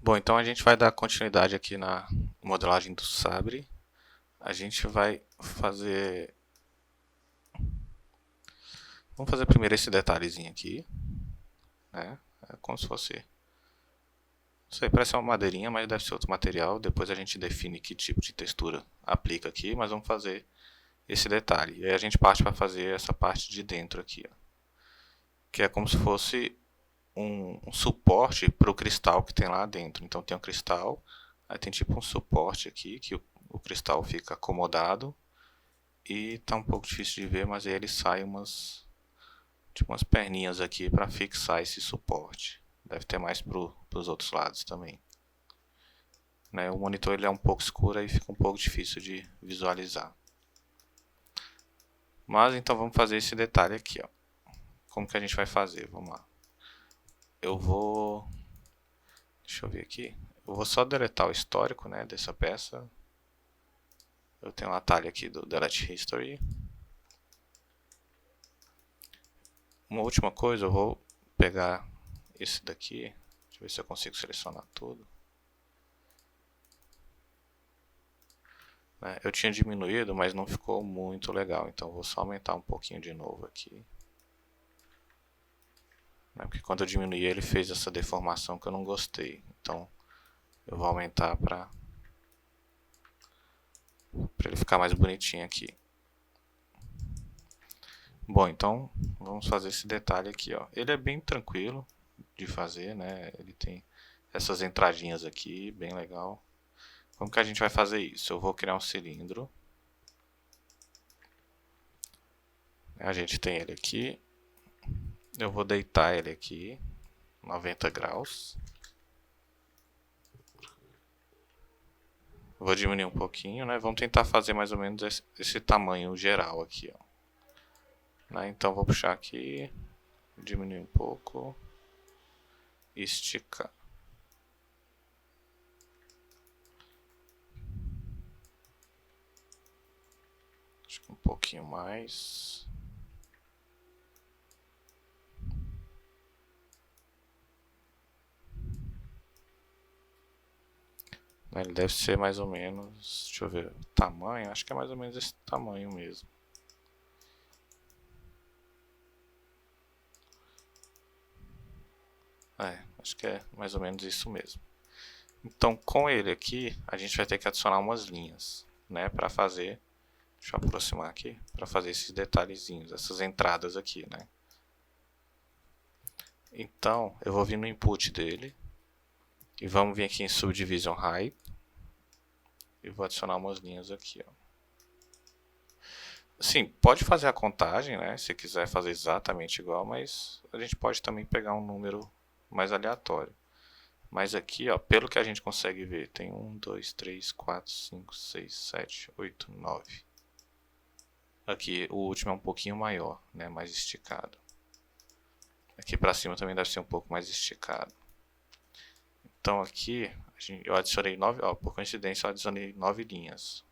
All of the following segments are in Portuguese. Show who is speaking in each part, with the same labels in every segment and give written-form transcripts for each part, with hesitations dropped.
Speaker 1: Bom, então a gente vai dar continuidade aqui na modelagem do Sabre. A gente vai fazer... Vamos fazer primeiro esse detalhezinho aqui, né? É como se fosse... Isso aí parece uma madeirinha, mas deve ser outro material. Depois a gente define que tipo de textura aplica aqui, mas vamos fazer esse detalhe. E aí a gente parte para fazer essa parte de dentro aqui, ó, que é como se fosse um suporte para o cristal que tem lá dentro. Então tem um cristal, aí tem tipo um suporte aqui que o cristal fica acomodado e tá um pouco difícil de ver, mas aí ele sai umas tipo umas perninhas aqui para fixar esse suporte. Deve ter mais para os outros lados também. Né? O monitor ele é um pouco escuro e fica um pouco difícil de visualizar. Mas então vamos fazer esse detalhe aqui, ó. Como que a gente vai fazer? Vamos lá. Eu vou... Deixa eu ver aqui. Eu vou só deletar o histórico, né, dessa peça. Eu tenho um atalho aqui do Delete History. Uma última coisa, eu vou pegar esse daqui. Deixa eu ver se eu consigo selecionar tudo. Eu tinha diminuído, mas não ficou muito legal. Então eu vou só aumentar um pouquinho de novo aqui. Porque quando eu diminuí ele fez essa deformação que eu não gostei. Então eu vou aumentar para ele ficar mais bonitinho aqui. Bom, então vamos fazer esse detalhe aqui, ó. Ele é bem tranquilo de fazer, né? Ele tem essas entradinhas aqui, bem legal. Como que a gente vai fazer isso? Eu vou criar um cilindro. A gente tem ele aqui. Eu vou deitar ele aqui, 90 graus. Vou diminuir um pouquinho, né? Vamos tentar fazer mais ou menos esse tamanho geral aqui, ó. Então vou puxar aqui, diminuir um pouco e esticar. Acho que um pouquinho mais. Ele deve ser mais ou menos, deixa eu ver, o tamanho, acho que é mais ou menos esse tamanho mesmo. Acho que é mais ou menos isso mesmo. Então com ele aqui, a gente vai ter que adicionar umas linhas, né, para fazer, deixa eu aproximar aqui, para fazer esses detalhezinhos, essas entradas aqui, né. Então eu vou vir no input dele, e vamos vir aqui em Subdivision Height, e vou adicionar umas linhas aqui, ó. Sim, pode fazer a contagem, né, se quiser fazer exatamente igual, mas a gente pode também pegar um número mais aleatório. Mas aqui, ó, pelo que a gente consegue ver, tem 1, 2, 3, 4, 5, 6, 7, 8, 9. Aqui o último é um pouquinho maior, né, mais esticado. Aqui para cima também deve ser um pouco mais esticado. Então aqui eu adicionei 9, ó, por coincidência eu adicionei 9 linhas.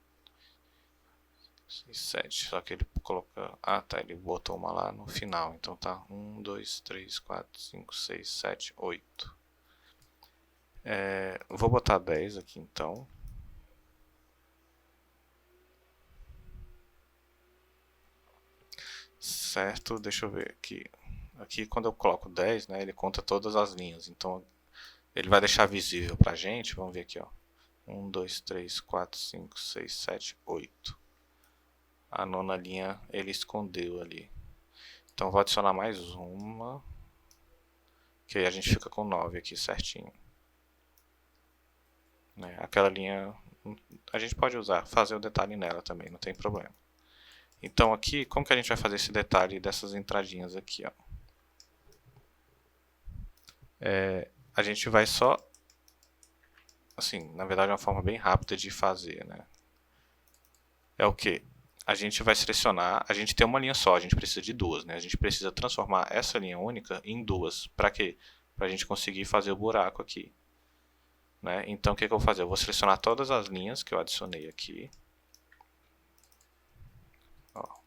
Speaker 1: 6, 7, só que ele coloca... Ah, tá, ele botou uma lá no final. Então tá 1, 2, 3, 4, 5, 6, 7, 8. Vou botar 10 aqui então. Certo, deixa eu ver aqui. Aqui quando eu coloco 10, né, ele conta todas as linhas. Então ele vai deixar visível pra gente. Vamos ver aqui, ó. 1, 2, 3, 4, 5, 6, 7, 8. A nona linha ele escondeu ali. Então vou adicionar mais uma. Que aí a gente fica com 9 aqui certinho. Aquela linha a gente pode usar, fazer o detalhe nela também, não tem problema. Então aqui, como que a gente vai fazer esse detalhe dessas entradinhas aqui, ó? A gente vai só, assim, na verdade é uma forma bem rápida de fazer, né? É o que? A gente vai selecionar, a gente tem uma linha só, a gente precisa de duas, né? A gente precisa transformar essa linha única em duas. Para quê? Para a gente conseguir fazer o buraco aqui. Né? Então o que eu vou fazer? Eu vou selecionar todas as linhas que eu adicionei aqui. Ó.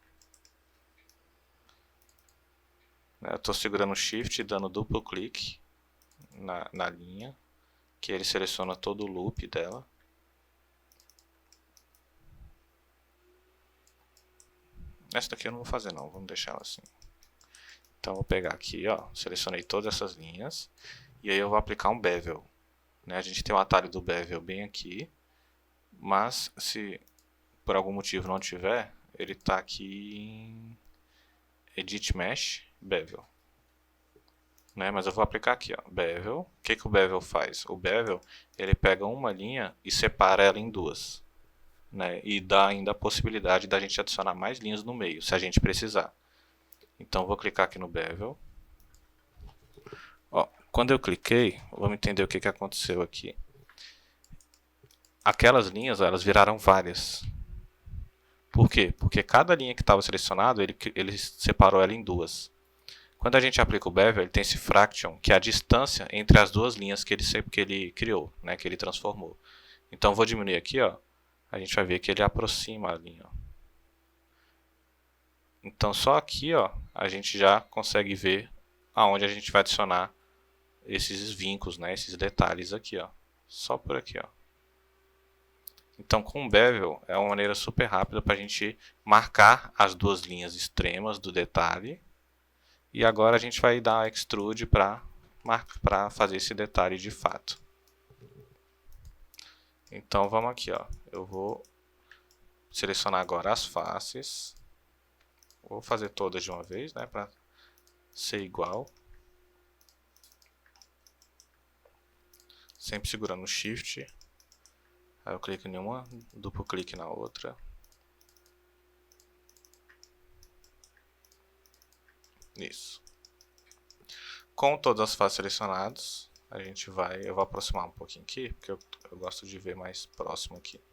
Speaker 1: Eu estou segurando o Shift e dando duplo clique na linha. que ele seleciona todo o loop dela. Essa daqui eu não vou fazer não, vamos deixar ela assim. Então eu vou pegar aqui, ó, selecionei todas essas linhas e aí eu vou aplicar um bevel. Né? A gente tem o atalho do bevel bem aqui, mas se por algum motivo não tiver, ele está aqui em Edit Mesh, Bevel. Né? Mas eu vou aplicar aqui, ó, Bevel. O que o Bevel faz? O Bevel ele pega uma linha e separa ela em duas. Né? E dá ainda a possibilidade da gente adicionar mais linhas no meio, se a gente precisar. Então vou clicar aqui no Bevel. Ó, quando eu cliquei, vamos entender o que aconteceu aqui. Aquelas linhas elas viraram várias. Por quê? Porque cada linha que estava selecionada, ele separou ela em duas. Quando a gente aplica o Bevel, ele tem esse fraction, que é a distância entre as duas linhas que ele criou, né, que ele transformou. Então, vou diminuir aqui, ó, a gente vai ver que ele aproxima a linha. Ó. Então, só aqui ó, a gente já consegue ver aonde a gente vai adicionar esses vincos, né, esses detalhes aqui. Ó. Só por aqui. Ó. Então, com o Bevel, é uma maneira super rápida para a gente marcar as duas linhas extremas do detalhe. E agora a gente vai dar Extrude para fazer esse detalhe de fato. Então, vamos aqui. Ó. Eu vou selecionar agora as faces. Vou fazer todas de uma vez, né, para ser igual. Sempre segurando o Shift. Aí eu clico em uma, duplo clique na outra. Isso. Com todas as faces selecionadas, eu vou aproximar um pouquinho aqui, porque eu gosto de ver mais próximo aqui.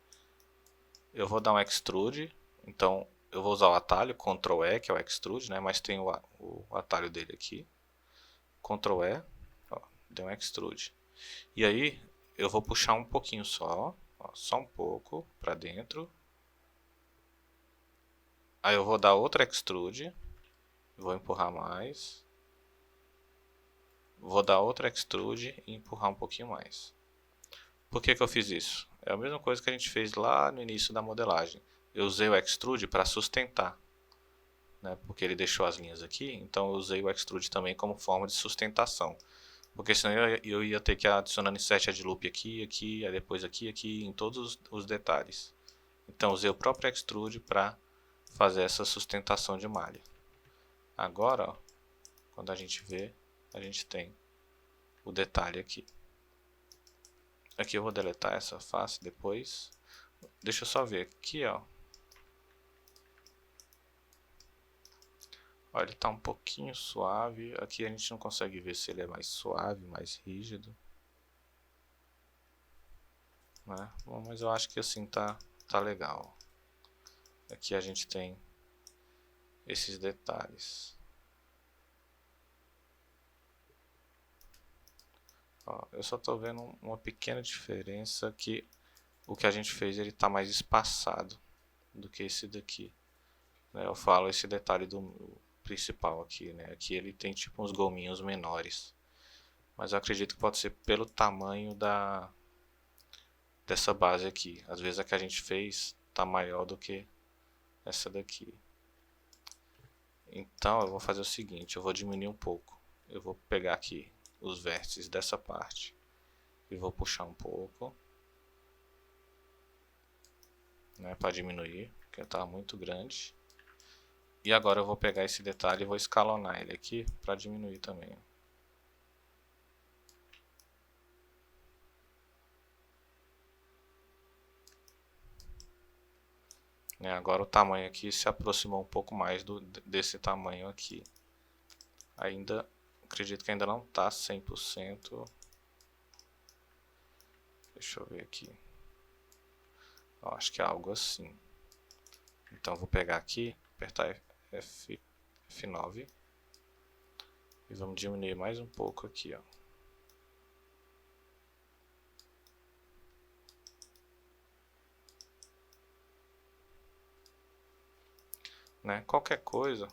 Speaker 1: Eu vou dar um Extrude, então eu vou usar o atalho Ctrl E, que é o Extrude, né, mas tem o atalho dele aqui. Ctrl E, ó, deu um Extrude. E aí eu vou puxar um pouquinho só, ó, só um pouco para dentro. Aí eu vou dar outra Extrude, vou empurrar mais. Vou dar outra Extrude e empurrar um pouquinho mais. Por que eu fiz isso? É a mesma coisa que a gente fez lá no início da modelagem. Eu usei o Extrude para sustentar, né, porque ele deixou as linhas aqui, então eu usei o Extrude também como forma de sustentação. Porque senão eu ia ter que ir adicionando inset de loop aqui, aqui, aí depois aqui, aqui, em todos os detalhes. Então usei o próprio Extrude para fazer essa sustentação de malha. Agora, ó, quando a gente vê, a gente tem o detalhe aqui. Aqui eu vou deletar essa face depois. Deixa eu só ver aqui, ó. Ó, ele está um pouquinho suave. Aqui a gente não consegue ver se ele é mais suave, mais rígido. Né? Bom, mas eu acho que assim tá legal. Aqui a gente tem esses detalhes. Ó, eu só estou vendo uma pequena diferença que o que a gente fez ele está mais espaçado do que esse daqui. Né? Eu falo esse detalhe do principal aqui, né? Aqui ele tem tipo uns gominhos menores. Mas eu acredito que pode ser pelo tamanho dessa base aqui. Às vezes a que a gente fez está maior do que essa daqui. Então eu vou fazer o seguinte, eu vou diminuir um pouco. Eu vou pegar aqui os vértices dessa parte e vou puxar um pouco, né, para diminuir, porque está muito grande. E agora eu vou pegar esse detalhe e vou escalonar ele aqui para diminuir também. Agora o tamanho aqui se aproximou um pouco mais desse tamanho aqui. Ainda, acredito que ainda não está 100%. Deixa eu ver aqui. Eu acho que é algo assim. Então vou pegar aqui, apertar F9 e vamos diminuir mais um pouco aqui, ó. Né? Qualquer coisa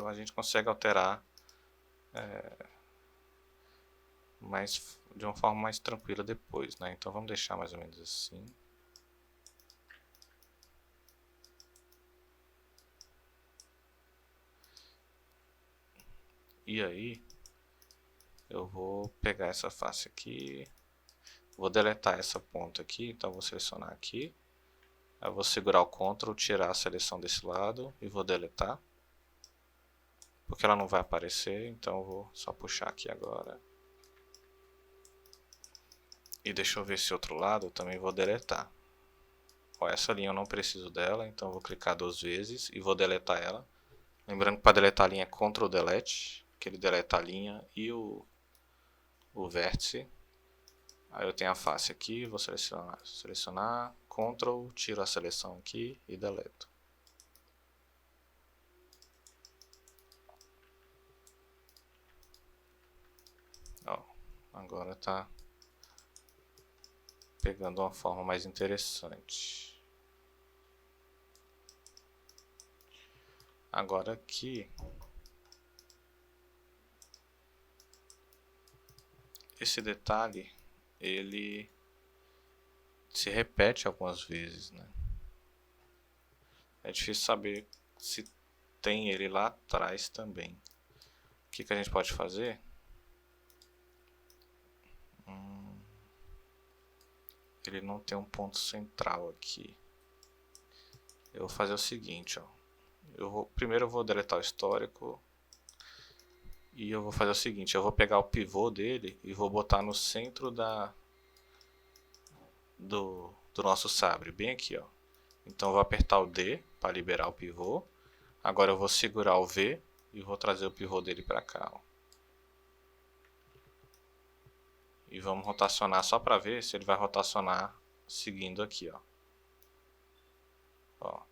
Speaker 1: a gente consegue alterar de uma forma mais tranquila depois, né? Então vamos deixar mais ou menos assim. E aí, eu vou pegar essa face aqui, vou deletar essa ponta aqui, então vou selecionar aqui. Aí vou segurar o Ctrl, tirar a seleção desse lado e vou deletar. Porque ela não vai aparecer, então eu vou só puxar aqui agora. E deixa eu ver esse outro lado, eu também vou deletar. Ó, essa linha eu não preciso dela, então eu vou clicar 2 vezes e vou deletar ela. Lembrando que para deletar a linha é Ctrl Delete, que ele deleta a linha e o vértice. Aí eu tenho a face aqui, vou selecionar, Ctrl, tiro a seleção aqui e deleto. Ó, agora está pegando uma forma mais interessante. Agora aqui, esse detalhe, ele se repete algumas vezes, né? É difícil saber se tem ele lá atrás também. O que a gente pode fazer? Ele não tem um ponto central aqui. Eu vou fazer o seguinte, ó. Primeiro eu vou deletar o histórico. E eu vou fazer o seguinte, eu vou pegar o pivô dele e vou botar no centro do nosso sabre, bem aqui, ó. Então eu vou apertar o D para liberar o pivô. Agora eu vou segurar o V e vou trazer o pivô dele para cá, ó. E vamos rotacionar só para ver se ele vai rotacionar seguindo aqui, ó. Ó.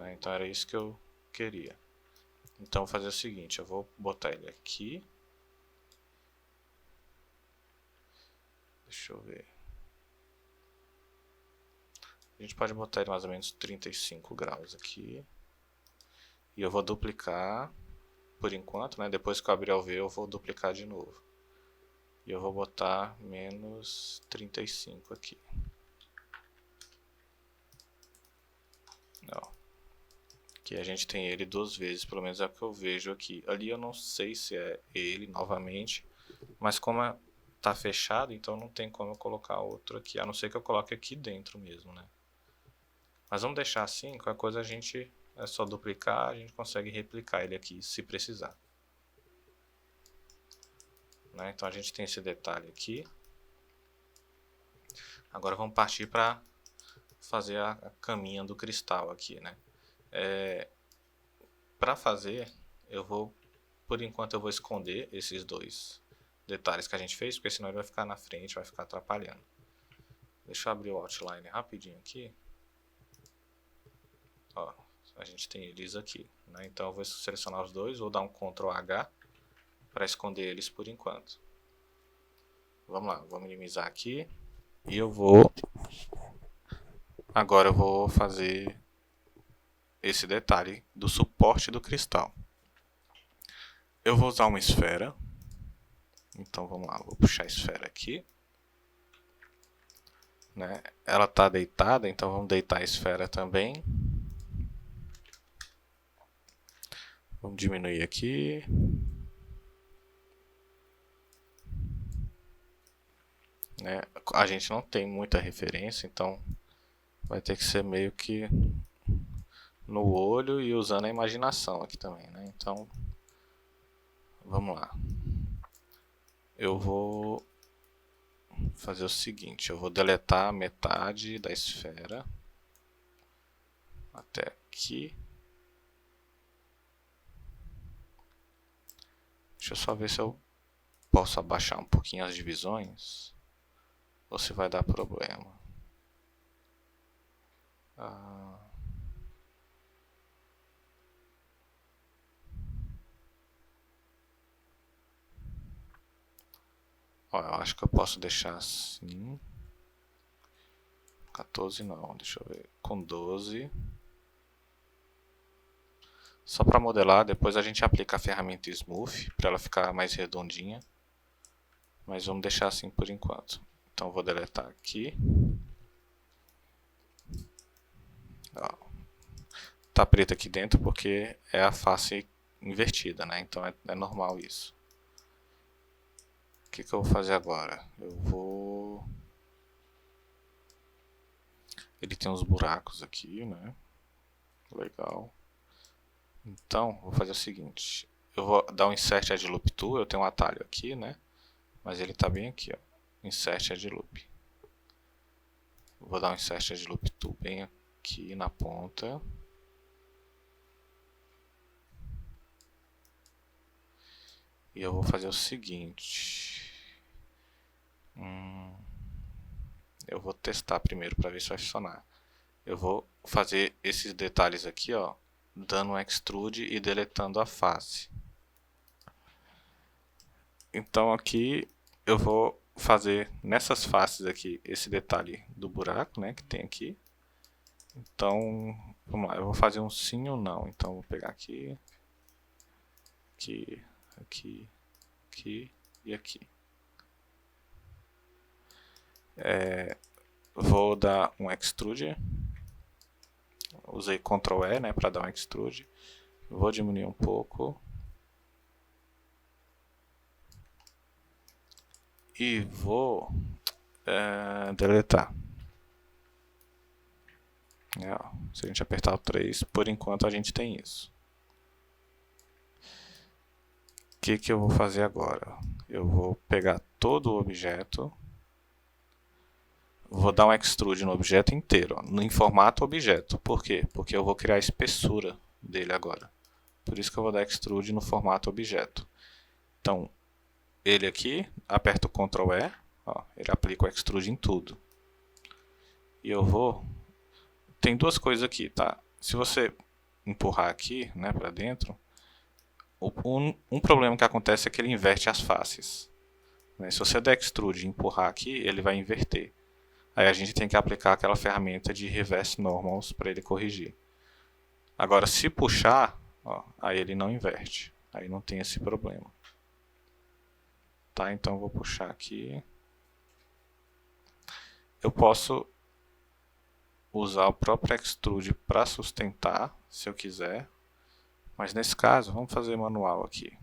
Speaker 1: Então era isso que eu queria. Então vou fazer o seguinte, eu vou botar ele aqui. Deixa eu ver. A gente pode botar ele mais ou menos 35 graus aqui. E eu vou duplicar por enquanto, né? Depois que eu abrir o V eu vou duplicar de novo. E eu vou botar menos 35 aqui. Ó. Aqui a gente tem ele 2 vezes, pelo menos é o que eu vejo aqui. Ali eu não sei se é ele novamente, mas como tá fechado, então não tem como eu colocar outro aqui, a não ser que eu coloque aqui dentro mesmo, né? Mas vamos deixar assim, qualquer coisa a gente é só duplicar, a gente consegue replicar ele aqui se precisar. Né? Então a gente tem esse detalhe aqui. Agora vamos partir para fazer a caminha do cristal aqui, né? Para fazer, por enquanto eu vou esconder esses dois detalhes que a gente fez, porque senão ele vai ficar na frente, vai ficar atrapalhando. Deixa eu abrir o outline rapidinho aqui. Ó, a gente tem eles aqui, né? Então eu vou selecionar os dois, vou dar um Ctrl H para esconder eles por enquanto. Vamos lá, vou minimizar aqui e agora eu vou fazer esse detalhe do suporte do cristal. Eu vou usar uma esfera, então vamos lá, vou puxar a esfera aqui. Né? Ela está deitada, então vamos deitar a esfera também. Vamos diminuir aqui. Né? A gente não tem muita referência, então vai ter que ser meio que no olho e usando a imaginação aqui também. Né? Então, vamos lá. Eu vou fazer o seguinte, eu vou deletar metade da esfera até aqui. Deixa eu só ver se eu posso abaixar um pouquinho as divisões ou se vai dar problema. Ó, eu acho que eu posso deixar assim. 14 não, deixa eu ver. Com 12. Só para modelar, depois a gente aplica a ferramenta Smooth para ela ficar mais redondinha. Mas vamos deixar assim por enquanto. Então eu vou deletar aqui. Ó, tá preto aqui dentro porque é a face invertida, né? Então é normal isso. O que eu vou fazer agora? Ele tem uns buracos aqui, né? Legal. Então, vou fazer o seguinte. Eu vou dar um Insert Edge Loop Tool. Eu tenho um atalho aqui, né? Mas ele está bem aqui, ó. Insert Edge Loop. Vou dar um Insert Edge Loop Tool bem aqui na ponta. E eu vou fazer o seguinte. Eu vou testar primeiro para ver se vai funcionar. Eu vou fazer esses detalhes aqui, ó, dando um extrude e deletando a face. Então aqui eu vou fazer nessas faces aqui esse detalhe do buraco, né, que tem aqui. Então, vamos lá, eu vou fazer um sim ou não. Então eu vou pegar aqui, aqui, aqui, aqui e aqui. Vou dar um extrude. Usei Ctrl E, né, para dar um extrude. Vou diminuir um pouco. E vou deletar. Se a gente apertar o 3, por enquanto a gente tem isso. O que eu vou fazer agora? Eu vou pegar todo o objeto, vou dar um extrude no objeto inteiro, ó, em formato objeto. Por quê? Porque eu vou criar a espessura dele agora. Por isso que eu vou dar extrude no formato objeto. Então, ele aqui, aperto o Ctrl E, ó, ele aplica o extrude em tudo. E eu vou... Tem duas coisas aqui, tá? Se você empurrar aqui, né, para dentro, um problema que acontece é que ele inverte as faces. Se você der extrude e empurrar aqui, ele vai inverter. Aí a gente tem que aplicar aquela ferramenta de Reverse Normals para ele corrigir. Agora, se puxar, ó, aí ele não inverte. Aí não tem esse problema. Tá, então eu vou puxar aqui. Eu posso usar o próprio extrude para sustentar, se eu quiser. Mas nesse caso, vamos fazer manual aqui.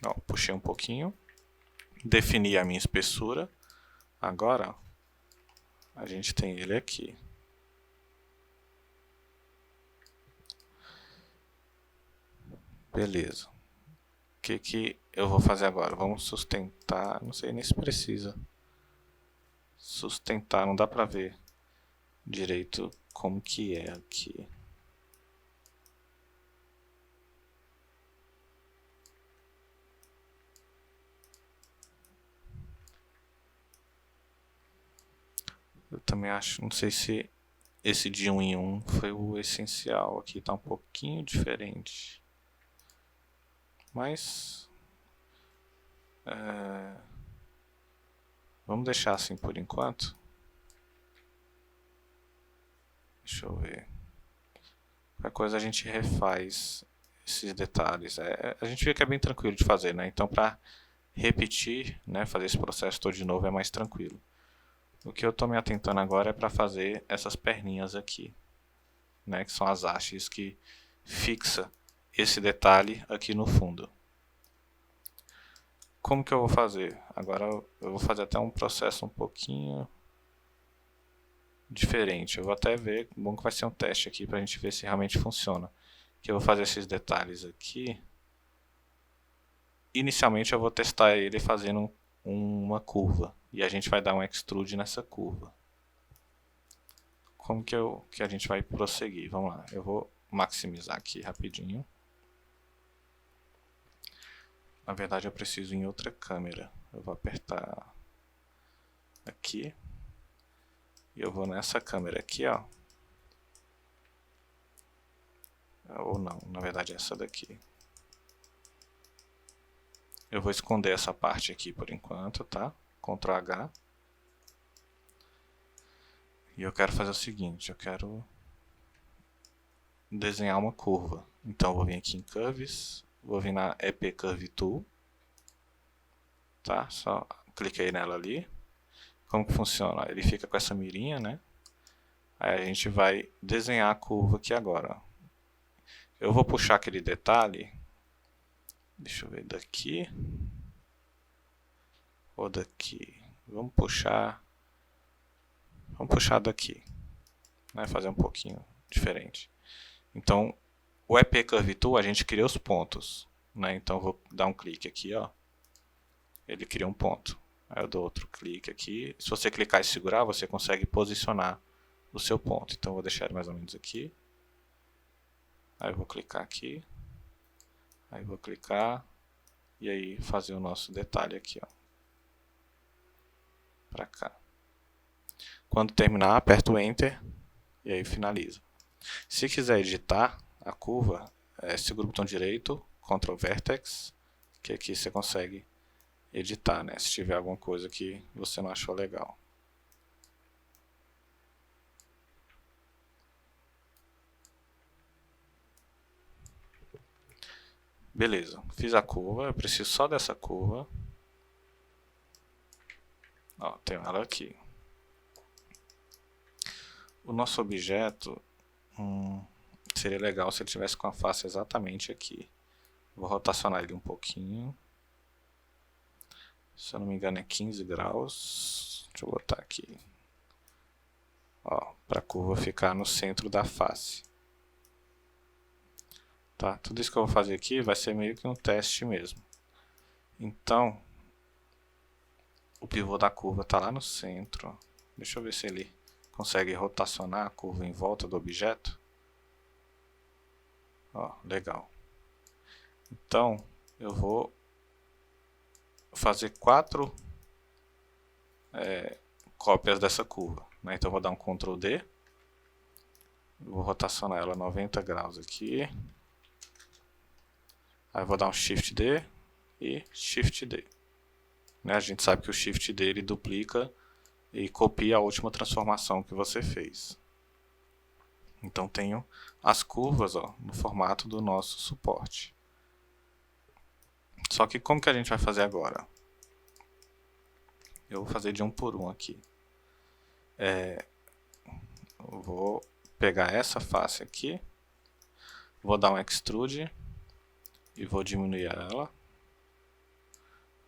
Speaker 1: Ó, puxei um pouquinho. Defini a minha espessura. Agora, a gente tem ele aqui. Beleza. O que eu vou fazer agora? Vamos sustentar. Não sei nem se precisa. Sustentar, não dá pra ver direito como que é aqui. Eu também acho, não sei se esse de 1 em 1 foi o essencial. Aqui está um pouquinho diferente. Mas vamos deixar assim por enquanto. Deixa eu ver. Qualquer coisa a gente refaz esses detalhes. A gente vê que é bem tranquilo de fazer, né? Então para repetir, né, fazer esse processo todo de novo é mais tranquilo. O que eu estou me atentando agora é para fazer essas perninhas aqui, né, que são as hastes que fixa esse detalhe aqui no fundo. Como que eu vou fazer? Agora eu vou fazer até um processo um pouquinho diferente. Eu vou até ver, bom que vai ser um teste aqui para a gente ver se realmente funciona. Que eu vou fazer esses detalhes aqui. Inicialmente eu vou testar ele fazendo uma curva. E a gente vai dar um extrude nessa curva. Como que a gente vai prosseguir? Vamos lá, eu vou maximizar aqui rapidinho. Na verdade eu preciso em outra câmera. Eu vou apertar aqui. E eu vou nessa câmera aqui, ó. Ou não, na verdade é essa daqui. Eu vou esconder essa parte aqui por enquanto, tá? Ctrl H. E eu quero fazer o seguinte, eu quero desenhar uma curva. Então vou vir aqui em Curves, vou vir na EP Curve Tool, tá? Só cliquei nela ali. Como que funciona? Ele fica com essa mirinha, né? Aí a gente vai desenhar a curva aqui agora. Eu vou puxar aquele detalhe, deixa eu ver, daqui ou daqui. Vamos puxar daqui, né? Fazer um pouquinho diferente. Então, o EP Curve Tool, a gente cria os pontos, né? Então eu vou dar um clique aqui, ó. Ele cria um ponto. Aí eu dou outro clique aqui. Se você clicar e segurar, você consegue posicionar o seu ponto. Então eu vou deixar ele mais ou menos aqui. Aí eu vou clicar aqui. Aí eu vou clicar. E aí fazer o nosso detalhe aqui, ó. Pra cá. Quando terminar, aperta o Enter. E aí finaliza. Se quiser editar a curva, segura o botão direito, Ctrl Vertex. Que aqui você consegue editar, né? Se tiver alguma coisa que você não achou legal. Beleza, fiz a curva, eu preciso só dessa curva. Ó, tenho ela aqui. O nosso objeto seria legal se ele tivesse com a face exatamente aqui. Vou rotacionar ele um pouquinho. Se eu não me engano é 15 graus. Deixa eu botar aqui. Ó, para a curva ficar no centro da face. Tá? Tudo isso que eu vou fazer aqui vai ser meio que um teste mesmo. Então, o pivô da curva está lá no centro. Deixa eu ver se ele consegue rotacionar a curva em volta do objeto. Ó, legal. Então, eu vou fazer 4 cópias dessa curva, né? Então eu vou dar um Ctrl D, vou rotacionar ela 90 graus aqui, aí vou dar um Shift D e Shift D, né? A gente sabe que o Shift D ele duplica e copia a última transformação que você fez. Então tenho as curvas, ó, no formato do nosso suporte. Só que como que a gente vai fazer agora? Eu vou fazer de um por um aqui. Eu vou pegar essa face aqui, vou dar um extrude e vou diminuir ela,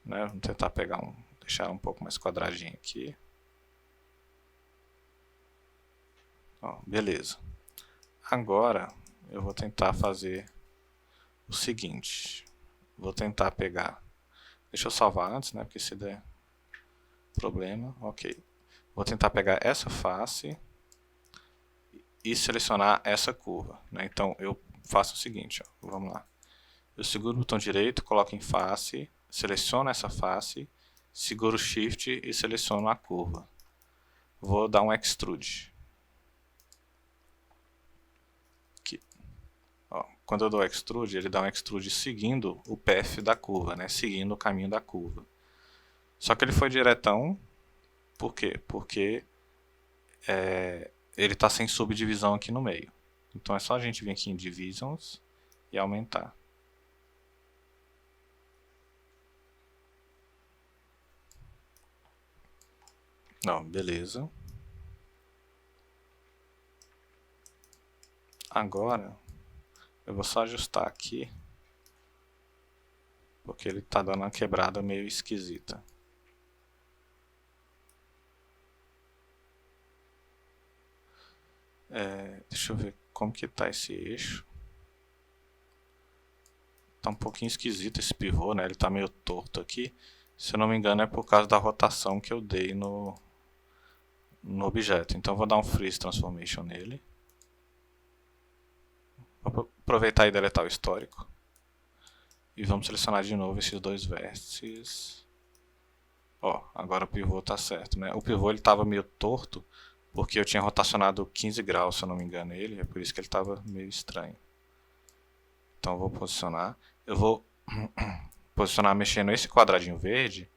Speaker 1: né? Vamos tentar pegar deixar um pouco mais quadradinho aqui. Ó, beleza. Agora eu vou tentar fazer o seguinte. Vou tentar pegar. Deixa eu salvar antes, né? Porque se der problema, ok. Vou tentar pegar essa face e selecionar essa curva, né? Então eu faço o seguinte, ó, vamos lá. Eu seguro o botão direito, coloco em face, seleciono essa face, seguro o Shift e seleciono a curva. Vou dar um extrude. Aqui. Ó, quando eu dou extrude, ele dá um extrude seguindo o path da curva, né? Seguindo o caminho da curva. Só que ele foi diretão. Por quê? Porque ele está sem subdivisão aqui no meio. Então é só a gente vir aqui em Divisions e aumentar. Não, beleza. Agora eu vou só ajustar aqui, porque ele está dando uma quebrada meio esquisita. Deixa eu ver como que está esse eixo. Está um pouquinho esquisito esse pivô, né? Ele está meio torto aqui. Se eu não me engano é por causa da rotação que eu dei no objeto. Então eu vou dar um Freeze Transformation nele. Vou aproveitar e deletar o histórico. E vamos selecionar de novo esses dois vértices. Ó, agora o pivô está certo, né? O pivô ele estava meio torto porque eu tinha rotacionado 15 graus, se eu não me engano, ele. É por isso que ele estava meio estranho. Então eu vou posicionar. Eu vou posicionar mexendo esse quadradinho verde.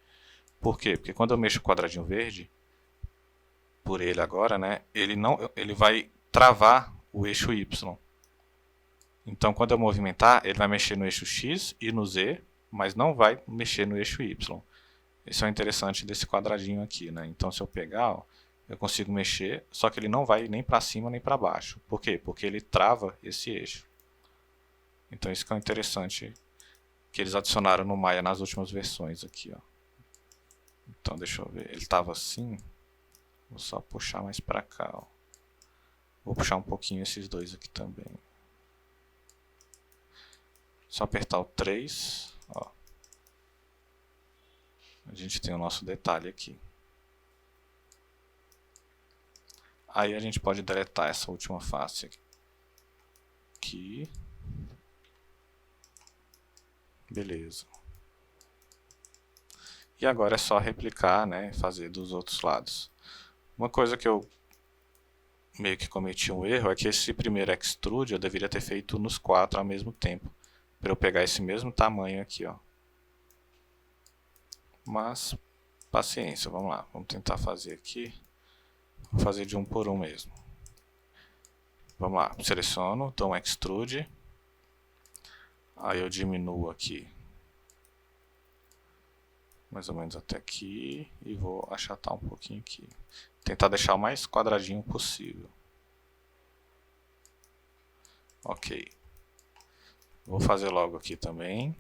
Speaker 1: Por quê? Porque quando eu mexo o quadradinho verde, por ele agora, né? Ele vai travar o eixo Y. Então, quando eu movimentar, ele vai mexer no eixo X e no Z, mas não vai mexer no eixo Y. Isso é o interessante desse quadradinho aqui, né? Então, se eu pegar, ó, eu consigo mexer, só que ele não vai nem para cima nem para baixo. Por quê? Porque ele trava esse eixo. Então, isso que é o interessante que eles adicionaram no Maya nas últimas versões aqui, ó. Então, deixa eu ver. Ele estava assim. Vou só puxar mais para cá, ó. Vou puxar um pouquinho esses dois aqui também. Só apertar o 3, ó. A gente tem o nosso detalhe aqui. Aí a gente pode deletar essa última face aqui. Beleza. E agora é só replicar, né, fazer dos outros lados. Uma coisa que eu meio que cometi um erro é que esse primeiro extrude eu deveria ter feito nos 4 ao mesmo tempo, para eu pegar esse mesmo tamanho aqui, ó. Mas paciência, vamos lá, vamos tentar fazer aqui. Vou fazer de um por um mesmo. Vamos lá, seleciono, dou um extrude, aí eu diminuo aqui mais ou menos até aqui e vou achatar um pouquinho aqui. Tentar deixar o mais quadradinho possível. Ok. Vou fazer logo aqui também.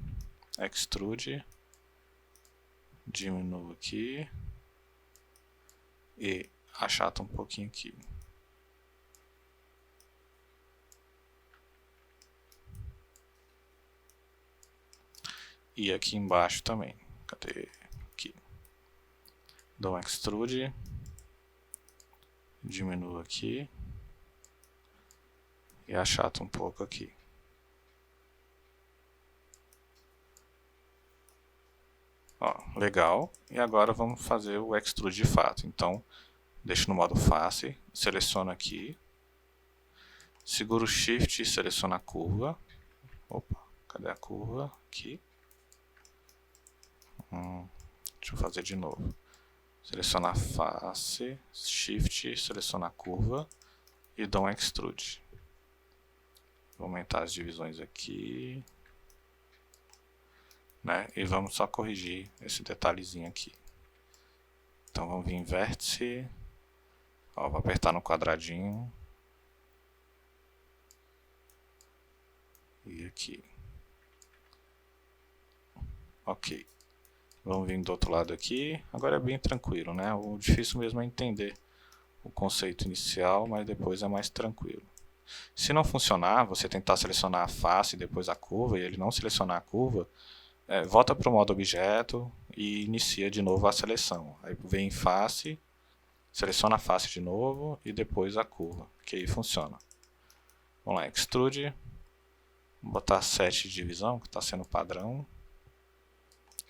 Speaker 1: Extrude. Diminuo aqui. E achata um pouquinho aqui. E aqui embaixo também. Cadê? Aqui. Dou um extrude. Diminuo aqui. E achato um pouco aqui. Ó, legal. E agora vamos fazer o extrude de fato. Então, deixo no modo face, seleciono aqui. Seguro o Shift e seleciono a curva. Opa, cadê a curva? Aqui. Deixa eu fazer de novo. Selecionar a face, Shift, selecionar a curva e dou um extrude. Vou aumentar as divisões aqui, né? E vamos só corrigir esse detalhezinho aqui. Então vamos vir em vértice, ó, vou apertar no quadradinho e aqui. Ok. Vamos vir do outro lado aqui. Agora é bem tranquilo, né? O difícil mesmo é entender o conceito inicial, mas depois é mais tranquilo. Se não funcionar, você tentar selecionar a face e depois a curva, e ele não selecionar a curva, volta para o modo objeto e inicia de novo a seleção. Aí vem em face, seleciona a face de novo e depois a curva, que aí funciona. Vamos lá, extrude, vou botar 7 de divisão, que está sendo padrão.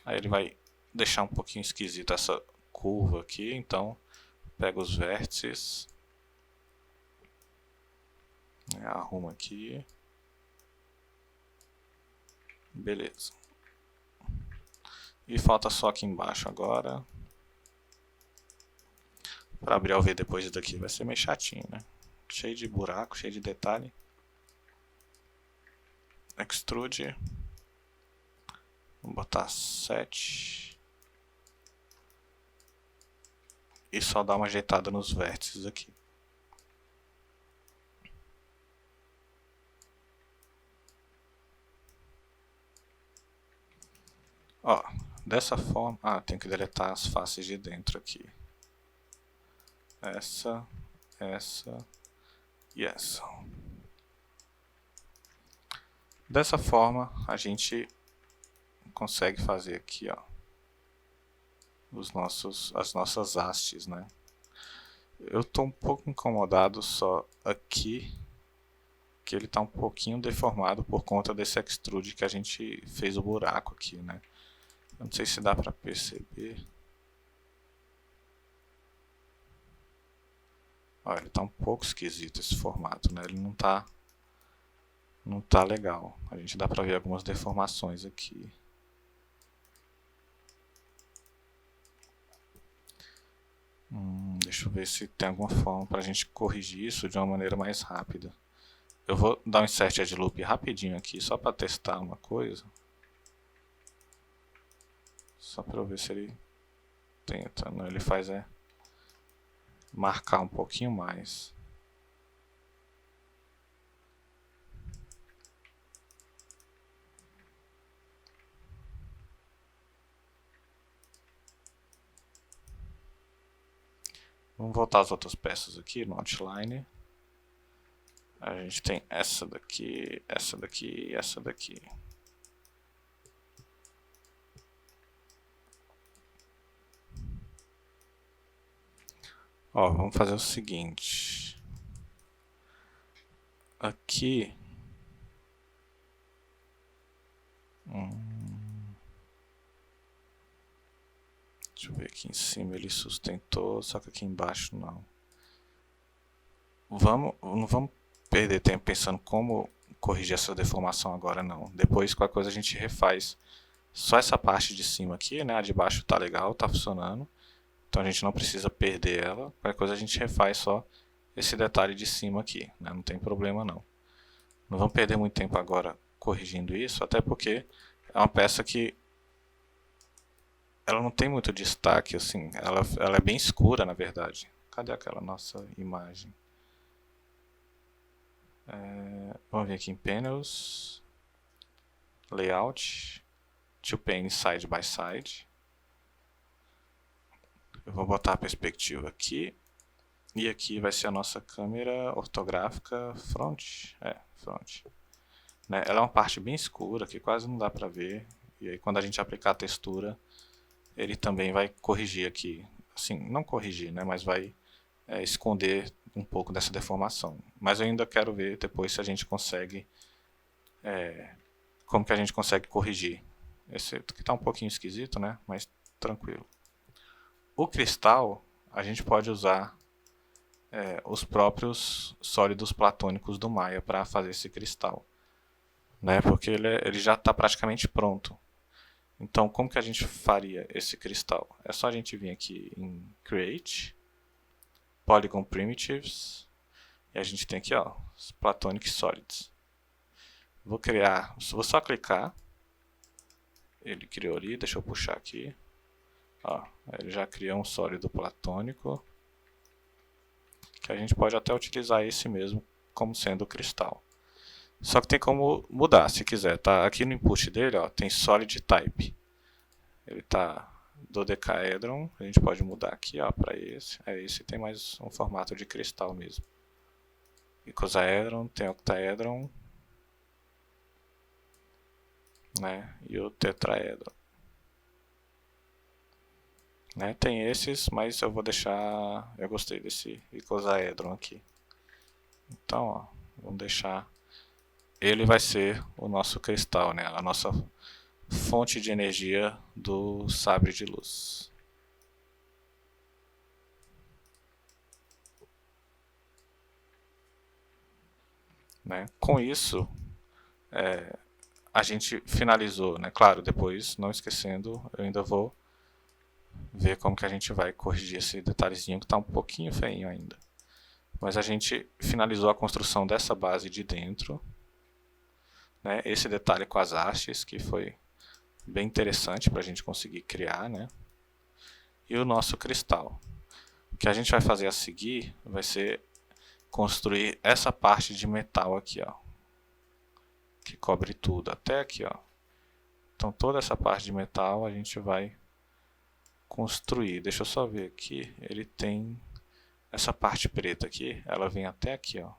Speaker 1: Aí ele vai deixar um pouquinho esquisito essa curva aqui, então pego os vértices, arrumo aqui, beleza. E falta só aqui embaixo agora. Para abrir o V depois daqui vai ser meio chatinho, né? Cheio de buraco, cheio de detalhe. Extrude. Vou botar 7. E só dar uma ajeitada nos vértices aqui. Ó, dessa forma... Ah, tem que deletar as faces de dentro aqui. Essa e essa. Dessa forma, a gente consegue fazer aqui, ó, as nossas hastes, né? Eu estou um pouco incomodado só aqui, que ele está um pouquinho deformado por conta desse extrude que a gente fez o buraco aqui, né? Eu não sei se dá para perceber. Olha, ele está um pouco esquisito esse formato, né? Ele não tá legal. A gente dá para ver algumas deformações aqui. Deixa eu ver se tem alguma forma para a gente corrigir isso de uma maneira mais rápida. Eu vou dar um insert edge loop rapidinho aqui, só para testar uma coisa. Só para eu ver se ele tenta. Não, ele faz marcar um pouquinho mais. Vamos voltar às outras peças aqui no outline. A gente tem essa daqui, essa daqui e essa daqui. Ó, vamos fazer o seguinte. Aqui. Deixa eu ver aqui em cima ele sustentou, só que aqui embaixo não. Não vamos perder tempo pensando como corrigir essa deformação agora não. Depois qualquer coisa a gente refaz. Só essa parte de cima aqui, né? A de baixo tá legal, tá funcionando. Então a gente não precisa perder ela. Qualquer coisa a gente refaz só esse detalhe de cima aqui, né? Não tem problema não. Não vamos perder muito tempo agora corrigindo isso, até porque é uma peça que ela não tem muito destaque, assim, ela é bem escura na verdade. Cadê aquela nossa imagem? Vamos vir aqui em Panels, Layout, Two Pane Side by Side. Eu vou botar a perspectiva aqui. E aqui vai ser a nossa câmera ortográfica front. Front. Né? Ela é uma parte bem escura que quase não dá pra ver. E aí quando a gente aplicar a textura, ele também vai corrigir aqui. Assim, não corrigir, né? Mas vai esconder um pouco dessa deformação. Mas eu ainda quero ver depois se a gente consegue... como que a gente consegue corrigir. Esse aqui está um pouquinho esquisito, né? Mas tranquilo. O cristal, a gente pode usar os próprios sólidos platônicos do Maya para fazer esse cristal, né? Porque ele já está praticamente pronto. Então, como que a gente faria esse cristal? É só a gente vir aqui em Create, Polygon Primitives, e a gente tem aqui, ó, os Platonic Solids. Vou só clicar, ele criou ali, deixa eu puxar aqui. Ó, ele já criou um sólido platônico, que a gente pode até utilizar esse mesmo como sendo o cristal. Só que tem como mudar, se quiser, tá? Aqui no input dele, ó, tem Solid Type. Ele tá dodecaedron, a gente pode mudar aqui, ó, para esse. Esse tem mais um formato de cristal mesmo. Icosaedron, tem octaedron, né? E o tetraedron. Né? Tem esses, mas eu vou deixar... Eu gostei desse icosaedron aqui. Então, ó, vamos deixar... Ele vai ser o nosso cristal, né? A nossa fonte de energia do sabre de luz. Né? Com isso, a gente finalizou, né? Claro, depois, não esquecendo, eu ainda vou ver como que a gente vai corrigir esse detalhezinho que está um pouquinho feinho ainda. Mas a gente finalizou a construção dessa base de dentro, né? Esse detalhe com as hastes, que foi bem interessante para a gente conseguir criar, né? E o nosso cristal. O que a gente vai fazer a seguir vai ser construir essa parte de metal aqui, ó, que cobre tudo, até aqui, ó. Então toda essa parte de metal a gente vai construir. Deixa eu só ver aqui, ele tem essa parte preta aqui, ela vem até aqui, ó.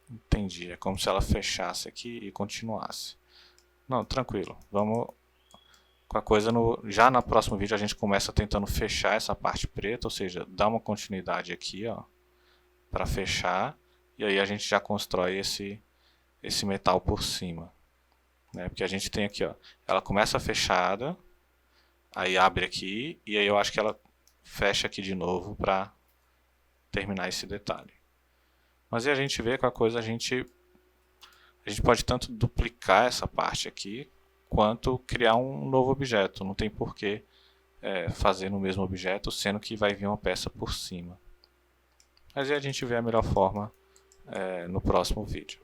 Speaker 1: Entendi, é como se ela fechasse aqui e continuasse. Não, tranquilo, vamos com a coisa já no próximo vídeo a gente começa tentando fechar essa parte preta, ou seja, dar uma continuidade aqui, ó, para fechar, e aí a gente já constrói esse metal por cima, né? Porque a gente tem aqui, ó, ela começa fechada, aí abre aqui, e aí eu acho que ela fecha aqui de novo para terminar esse detalhe. Mas aí a gente vê que a coisa a gente pode tanto duplicar essa parte aqui, quanto criar um novo objeto. Não tem porquê fazer no mesmo objeto, sendo que vai vir uma peça por cima. Mas aí a gente vê a melhor forma no próximo vídeo.